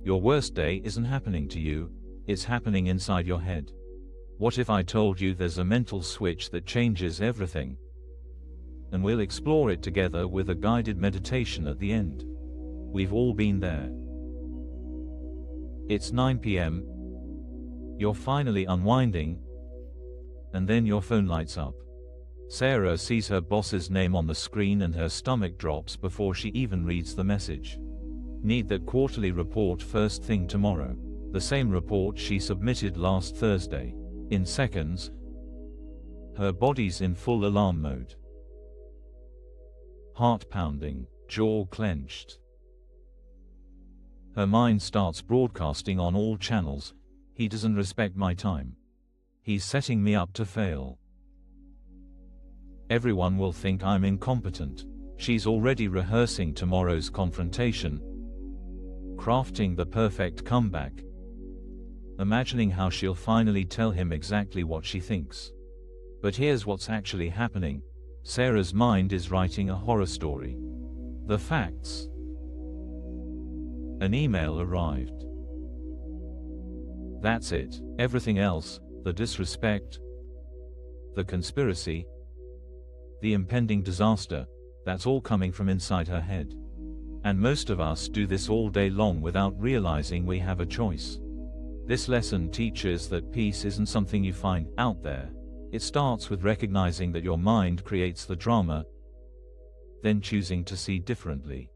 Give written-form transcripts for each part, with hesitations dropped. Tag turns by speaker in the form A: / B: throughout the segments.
A: Your worst day isn't happening to you, it's happening inside your head. What if I told you there's a mental switch that changes everything? And we'll explore it together with a guided meditation at the end. We've all been there. It's 9 p.m. You're finally unwinding, and then your phone lights up. Sarah sees her boss's name on the screen and her stomach drops before she even reads the message. Need that quarterly report first thing tomorrow. The same report she submitted last Thursday. In seconds, her body's in full alarm mode. Heart pounding, jaw clenched. Her mind starts broadcasting on all channels. He doesn't respect my time. He's setting me up to fail. Everyone will think I'm incompetent. She's already rehearsing tomorrow's confrontation, crafting the perfect comeback, imagining how she'll finally tell him exactly what she thinks. But here's what's actually happening. Sarah's mind is writing a horror story. The facts. An email arrived. That's it. Everything else, the disrespect, the conspiracy, the impending disaster, that's all coming from inside her head. And most of us do this all day long without realizing we have a choice. This lesson teaches that peace isn't something you find out there. It starts with recognizing that your mind creates the drama, then choosing to see differently.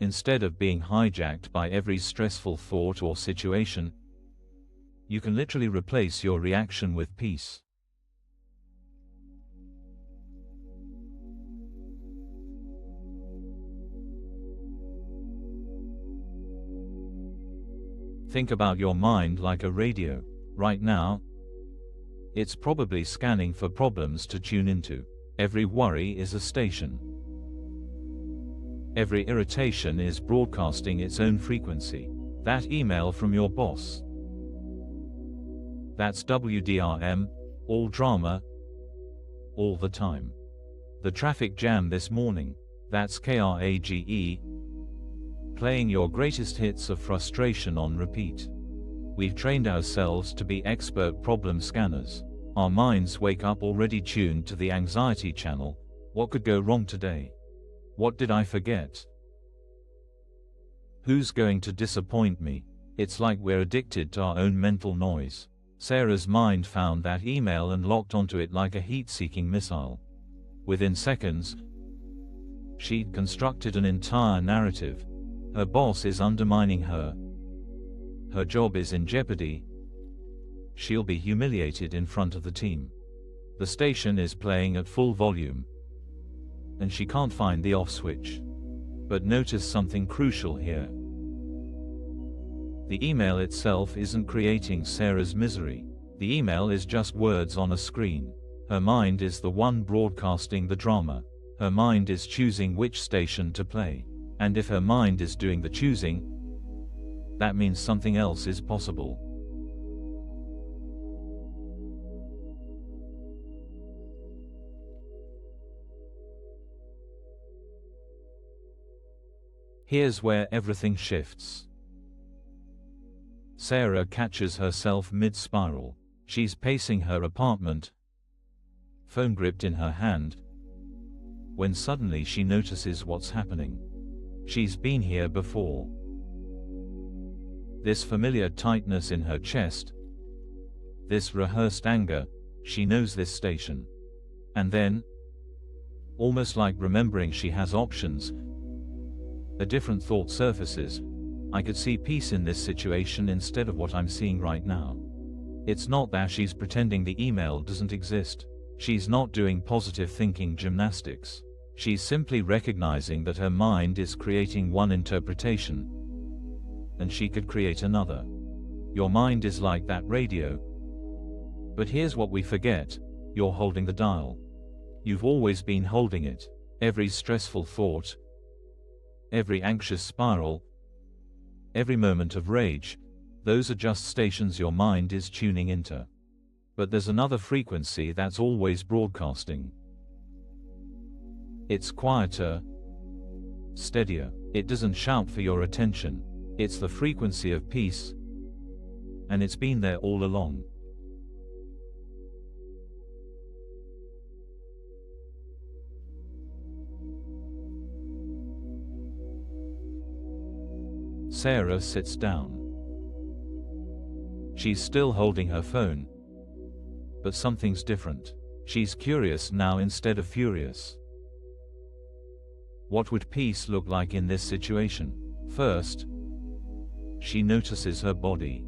A: Instead of being hijacked by every stressful thought or situation, you can literally replace your reaction with peace. Think about your mind like a radio. Right now, it's probably scanning for problems to tune into. Every worry is a station. Every irritation is broadcasting its own frequency. That email from your boss, that's WDRM, all drama, all the time. The traffic jam this morning, that's KRAGE, playing your greatest hits of frustration on repeat. We've trained ourselves to be expert problem scanners. Our minds wake up already tuned to the anxiety channel. What could go wrong today? What did I forget? Who's going to disappoint me? It's like we're addicted to our own mental noise. Sarah's mind found that email and locked onto it like a heat-seeking missile. Within seconds, she'd constructed an entire narrative. Her boss is undermining her. Her job is in jeopardy. She'll be humiliated in front of the team. The station is playing at full volume, and she can't find the off switch. But notice something crucial here. The email itself isn't creating Sarah's misery. The email is just words on a screen. Her mind is the one broadcasting the drama. Her mind is choosing which station to play. And if her mind is doing the choosing, that means something else is possible. Here's where everything shifts. Sarah catches herself mid-spiral. She's pacing her apartment, phone gripped in her hand, when suddenly she notices what's happening. She's been here before. This familiar tightness in her chest, this rehearsed anger, she knows this station. And then, almost like remembering she has options, a different thought surfaces. I could see peace in this situation instead of what I'm seeing right now. It's not that she's pretending the email doesn't exist. She's not doing positive thinking gymnastics. She's simply recognizing that her mind is creating one interpretation, and she could create another. Your mind is like that radio. But here's what we forget. You're holding the dial. You've always been holding it. Every stressful thought, every anxious spiral, every moment of rage, those are just stations your mind is tuning into. But there's another frequency that's always broadcasting. It's quieter, steadier. It doesn't shout for your attention. It's the frequency of peace, and it's been there all along. Sarah sits down. She's still holding her phone, but something's different. She's curious now instead of furious. What would peace look like in this situation? First, she notices her body.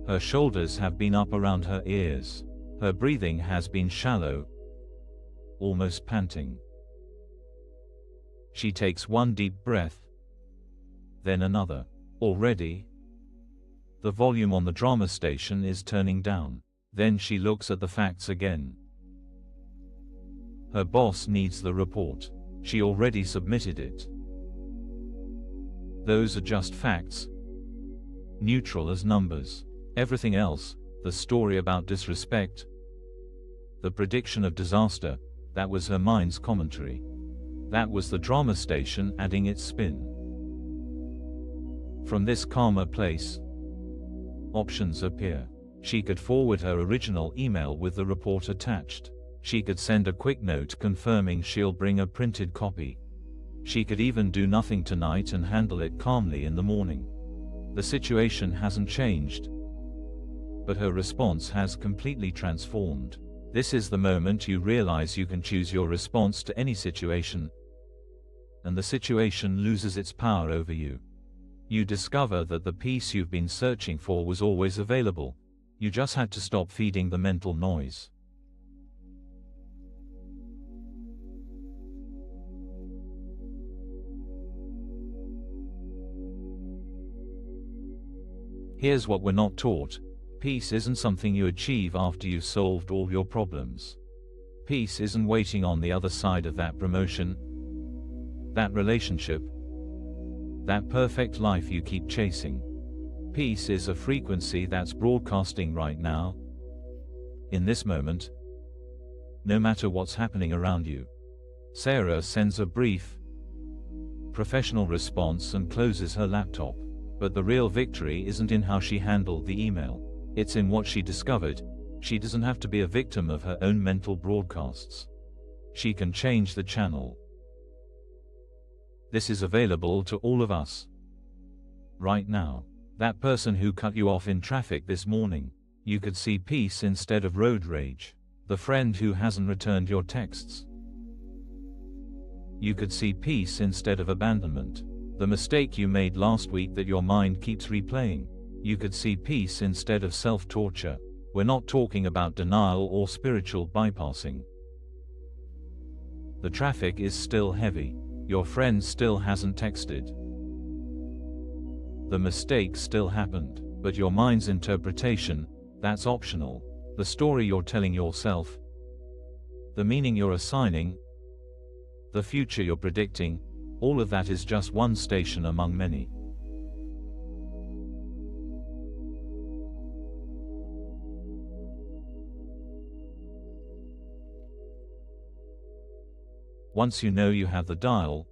A: Her shoulders have been up around her ears. Her breathing has been shallow, almost panting. She takes one deep breath, then another. Already, the volume on the drama station is turning down. Then she looks at the facts again. Her boss needs the report. She already submitted it. Those are just facts, neutral as numbers. Everything else, the story about disrespect, the prediction of disaster, that was her mind's commentary. That was the drama station adding its spin. From this calmer place, options appear. She could forward her original email with the report attached. She could send a quick note confirming she'll bring a printed copy. She could even do nothing tonight and handle it calmly in the morning. The situation hasn't changed, but her response has completely transformed. This is the moment you realize you can choose your response to any situation, and the situation loses its power over you. You discover that the peace you've been searching for was always available. You just had to stop feeding the mental noise. Here's what we're not taught. Peace isn't something you achieve after you've solved all your problems. Peace isn't waiting on the other side of that promotion, that relationship, that perfect life you keep chasing. Peace is a frequency that's broadcasting right now, in this moment, no matter what's happening around you. Sarah sends a brief, professional response and closes her laptop. But the real victory isn't in how she handled the email. It's in what she discovered. She doesn't have to be a victim of her own mental broadcasts. She can change the channel. This is available to all of us right now. That person who cut you off in traffic this morning, you could see peace instead of road rage. The friend who hasn't returned your texts, you could see peace instead of abandonment. The mistake you made last week that your mind keeps replaying, you could see peace instead of self-torture. We're not talking about denial or spiritual bypassing. The traffic is still heavy. Your friend still hasn't texted. The mistake still happened, but your mind's interpretation, that's optional. The story you're telling yourself, the meaning you're assigning, the future you're predicting, all of that is just one station among many. Once you know you have the dial,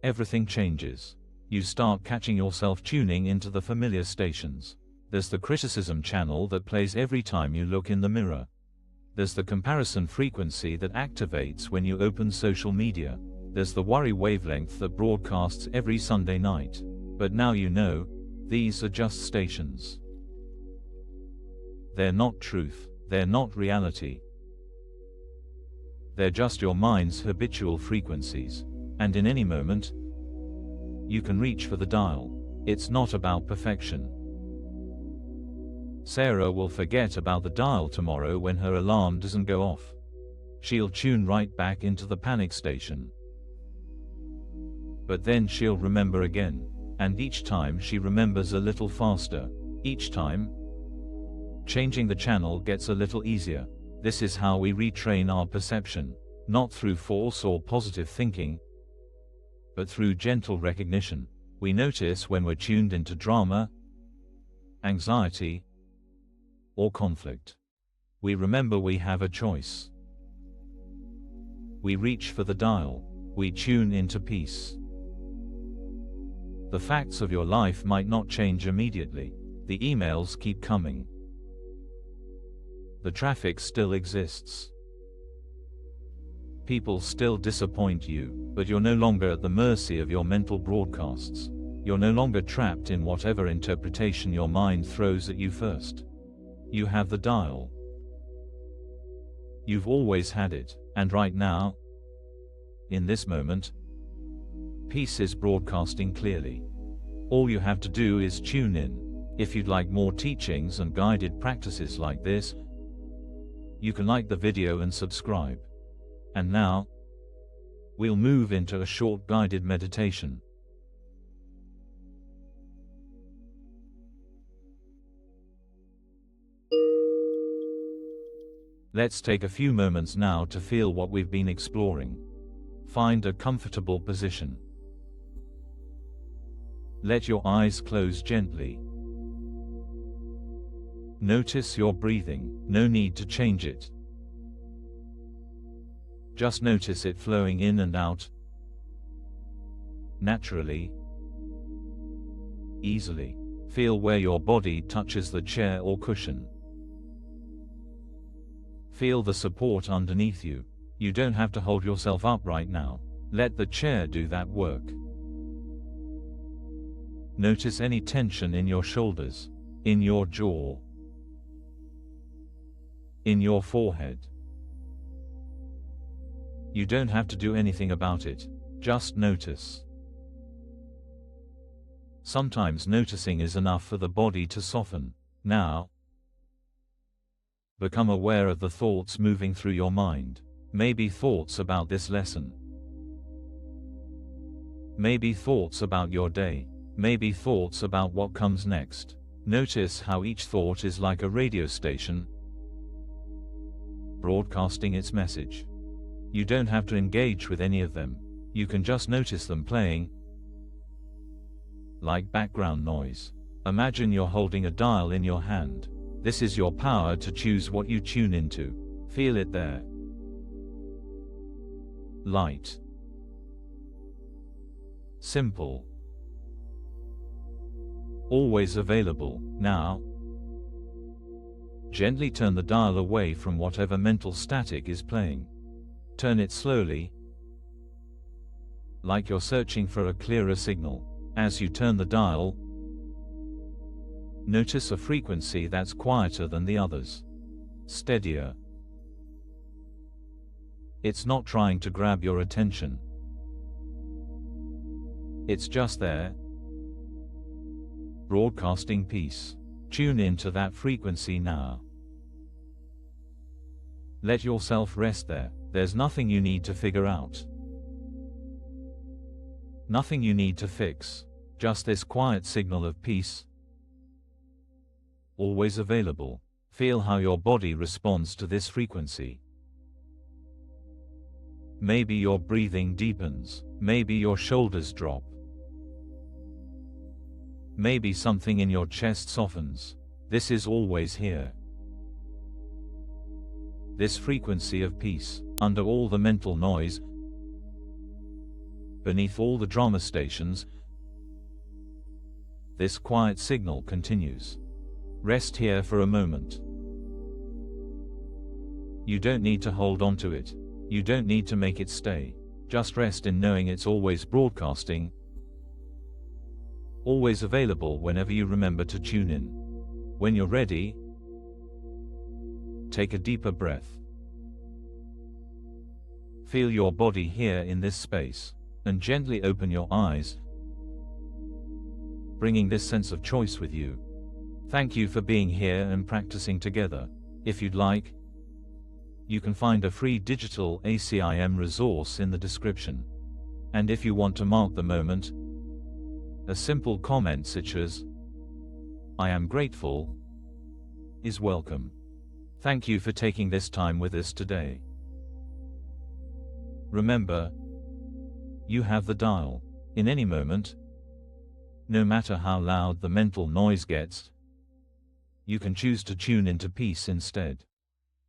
A: everything changes. You start catching yourself tuning into the familiar stations. There's the criticism channel that plays every time you look in the mirror. There's the comparison frequency that activates when you open social media. There's the worry wavelength that broadcasts every Sunday night. But now you know, these are just stations. They're not truth. They're not reality. They're just your mind's habitual frequencies. And in any moment, you can reach for the dial. It's not about perfection. Sarah will forget about the dial tomorrow when her alarm doesn't go off. She'll tune right back into the panic station. But then she'll remember again. And each time she remembers a little faster. Each time, changing the channel gets a little easier. This is how we retrain our perception, not through false or positive thinking, but through gentle recognition. We notice when we're tuned into drama, anxiety, or conflict. We remember we have a choice. We reach for the dial. We tune into peace. The facts of your life might not change immediately. The emails keep coming. The traffic still exists. People still disappoint you, but you're no longer at the mercy of your mental broadcasts. You're no longer trapped in whatever interpretation your mind throws at you first. You have the dial. You've always had it, and right now, in this moment, peace is broadcasting clearly. All you have to do is tune in. If you'd like more teachings and guided practices like this, you can like the video and subscribe. And now, we'll move into a short guided meditation. Let's take a few moments now to feel what we've been exploring. Find a comfortable position. Let your eyes close gently. Notice your breathing, no need to change it. Just notice it flowing in and out, naturally, easily. Feel where your body touches the chair or cushion. Feel the support underneath you. You don't have to hold yourself up right now. Let the chair do that work. Notice any tension in your shoulders, in your jaw, in your forehead. You don't have to do anything about it, just notice. Sometimes noticing is enough for the body to soften. Now, become aware of the thoughts moving through your mind. Maybe thoughts about this lesson. Maybe thoughts about your day. Maybe thoughts about what comes next. Notice how each thought is like a radio station, broadcasting its message. You don't have to engage with any of them. You can just notice them playing, like background noise. Imagine you're holding a dial in your hand. This is your power to choose what you tune into. Feel it there. Light. Simple. Always available. Now, gently turn the dial away from whatever mental static is playing. Turn it slowly, like you're searching for a clearer signal. As you turn the dial, notice a frequency that's quieter than the others, steadier. It's not trying to grab your attention. It's just there, broadcasting peace. Tune into that frequency now. Let yourself rest there. There's nothing you need to figure out. Nothing you need to fix. Just this quiet signal of peace. Always available. Feel how your body responds to this frequency. Maybe your breathing deepens. Maybe your shoulders drop. Maybe something in your chest softens. This is always here. This frequency of peace, under all the mental noise, beneath all the drama stations, this quiet signal continues. Rest here for a moment. You don't need to hold on to it. You don't need to make it stay. Just rest in knowing it's always broadcasting, always available whenever you remember to tune in. When you're ready, take a deeper breath. Feel your body here in this space, and gently open your eyes, bringing this sense of choice with you. Thank you for being here and practicing together. If you'd like, you can find a free digital ACIM resource in the description. And if you want to mark the moment, a simple comment such as, "I am grateful," is welcome. Thank you for taking this time with us today. Remember, you have the dial. In any moment, no matter how loud the mental noise gets, you can choose to tune into peace instead.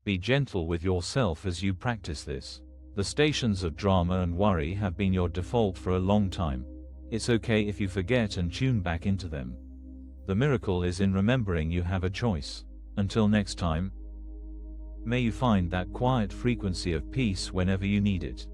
A: Be gentle with yourself as you practice this. The stations of drama and worry have been your default for a long time. It's okay if you forget and tune back into them. The miracle is in remembering you have a choice. Until next time, may you find that quiet frequency of peace whenever you need it.